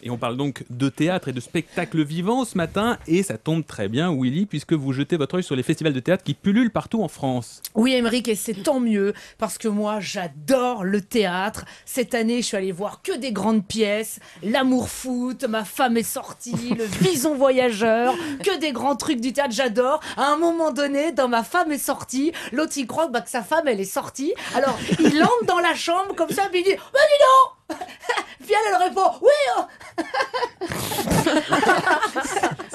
Et on parle donc de théâtre et de spectacle vivant ce matin. Et ça tombe très bien, Willy, puisque vous jetez votre œil sur les festivals de théâtre qui pullulent partout en France. Oui, Émeric, et c'est tant mieux, parce que moi, j'adore le théâtre. Cette année, je suis allée voir que des grandes pièces. L'amour foot, ma femme est sortie, le vison voyageur, que des grands trucs du théâtre, j'adore. À un moment donné, dans ma femme est sortie, l'autre, il croit que sa femme, elle est sortie. Alors, il entre dans la chambre comme ça, puis il dit « Bah dis donc !» Puis elle répond « Oui !»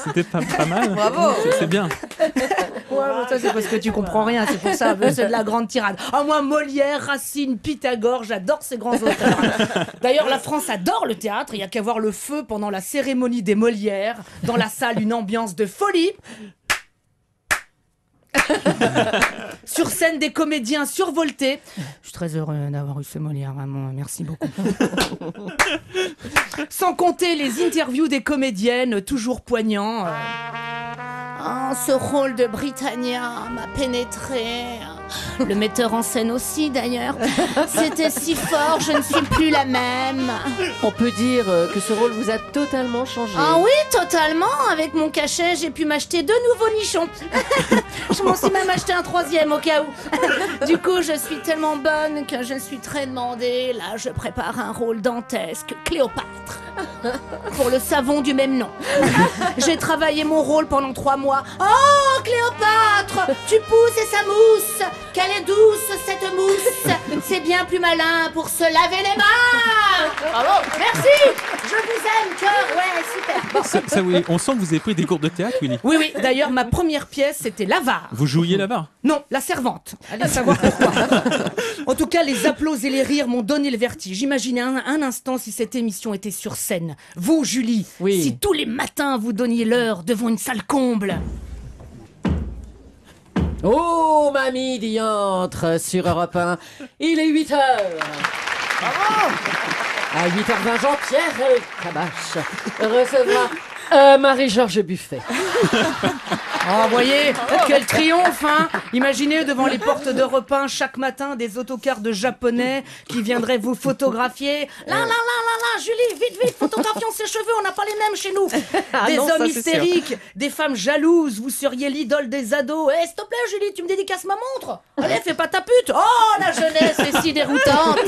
C'était pas mal. Bravo. C'est bien. Ouais, ça c'est parce que tu comprends rien, c'est pour ça, c'est de la grande tirade. Ah, moi, Molière, Racine, Pythagore, j'adore ces grands auteurs. D'ailleurs, la France adore le théâtre, il n'y a qu'à voir le feu pendant la cérémonie des Molières. Dans la salle, une ambiance de folie. Sur scène, des comédiens survoltés. Je suis très heureux d'avoir eu ce Molière, vraiment, merci beaucoup. Sans compter les interviews des comédiennes, toujours poignants. Oh, ce rôle de Britannia m'a pénétré. Le metteur en scène aussi, d'ailleurs. C'était si fort, je ne suis plus la même. On peut dire que ce rôle vous a totalement changé. Ah oui, totalement. Avec mon cachet, j'ai pu m'acheter 2 nouveaux nichons. Je m'en suis même acheté un 3e au cas où. Du coup, je suis tellement bonne que je suis très demandée. Là, je prépare un rôle dantesque, Cléopâtre, pour le savon du même nom. J'ai travaillé mon rôle pendant 3 mois. Oh, Cléopâtre, tu pousses et ça mousse. Quelle est douce cette mousse. C'est bien plus malin pour se laver les mains. Bravo, merci. Je vous aime, cœur. Ouais, super. Oui, on sent que vous avez pris des cours de théâtre, Willy. Oui, d'ailleurs, ma première pièce, c'était l'avare. Vous jouiez l'avare? Non, la servante. Allez savoir pourquoi. En tout cas, les applaudissements et les rires m'ont donné le vertige. Imaginez un instant si cette émission était sur scène. Vous, Julie, Oui. si tous les matins vous donniez l'heure devant une salle comble. Oh, mamie diantre, sur Europe 1, il est 8h. Bravo. À 8h20, Jean-Pierre Cabache recevra Marie-Georges Buffet. Oh, voyez, quel triomphe, hein. Imaginez devant les portes d'Europe 1 chaque matin des autocars de japonais qui viendraient vous photographier. Là, Julie, vite, photographions ses cheveux, on n'a pas les mêmes chez nous. Des non, hommes ça, c'est hystériques, des femmes jalouses, vous seriez l'idole des ados. S'il te plaît, Julie, tu me dédicaces ma montre. Allez, fais pas ta pute. Oh, la jeunesse est si déroutante.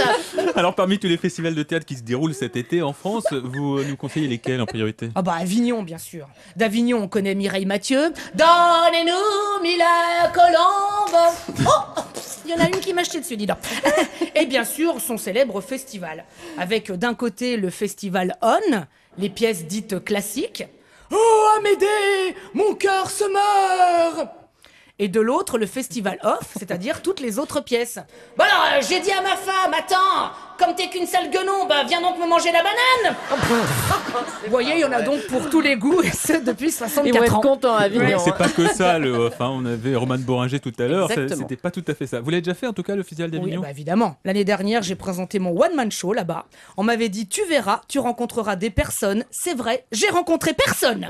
Alors, parmi tous les festivals de théâtre qui se déroulent cet été en France, vous nous conseillez lesquels en priorité? Ah bah Avignon, bien sûr. D'Avignon, on connaît Mireille Mathieu. Donnez-nous mille colombes. Oh, il y en a une qui m'a jeté dessus, dis donc. Et bien sûr, son célèbre festival. Avec d'un côté le festival On, les pièces dites classiques. Oh, Amédée, mon cœur se meurt. Et de l'autre, le festival Off, c'est-à-dire toutes les autres pièces. Bah alors, j'ai dit à ma femme, attends, comme t'es qu'une sale guenon, bah viens donc me manger la banane. Vous voyez, il y en a donc pour tous les goûts, et ce depuis Ils vont 64 être ans. contents à Avignon. C'est pas que ça le off, hein. On avait Roman Boringer tout à l'heure, Exactement. c'était pas tout à fait ça. Vous l'avez déjà fait en tout cas le festival Oui, d'Avignon? bah évidemment. L'année dernière, j'ai présenté mon one-man show là-bas. On m'avait dit, tu verras, tu rencontreras des personnes. C'est vrai, j'ai rencontré personne.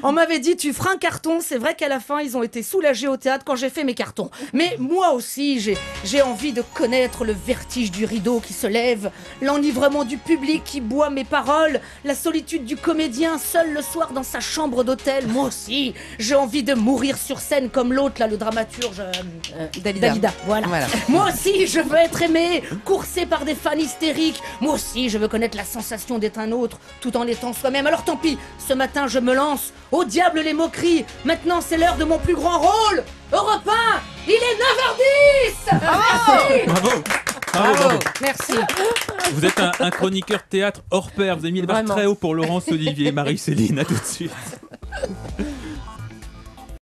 On m'avait dit, tu feras un carton. C'est vrai qu'à la fin, ils ont été soulagés au théâtre quand j'ai fait mes cartons. Mais moi aussi, j'ai envie de connaître le vertige du rideau qui se lève, l'enivrement du public qui boit mes paroles, la solitude du comédien seul le soir dans sa chambre d'hôtel. Moi aussi, j'ai envie de mourir sur scène comme l'autre, là, le dramaturge Dalida. Voilà. Moi aussi, je veux être aimé, coursé par des fans hystériques. Moi aussi, je veux connaître la sensation d'être un autre, tout en étant soi-même. Alors tant pis, ce matin, je me lance. Au diable les moqueries. Maintenant, c'est l'heure de mon plus grand rôle. Europe 1, il est 9h10. Bravo. Merci. Vous êtes un chroniqueur théâtre hors pair. Vous avez mis le bar Vraiment. très haut pour Laurence Olivier et Marie-Céline. À tout de suite.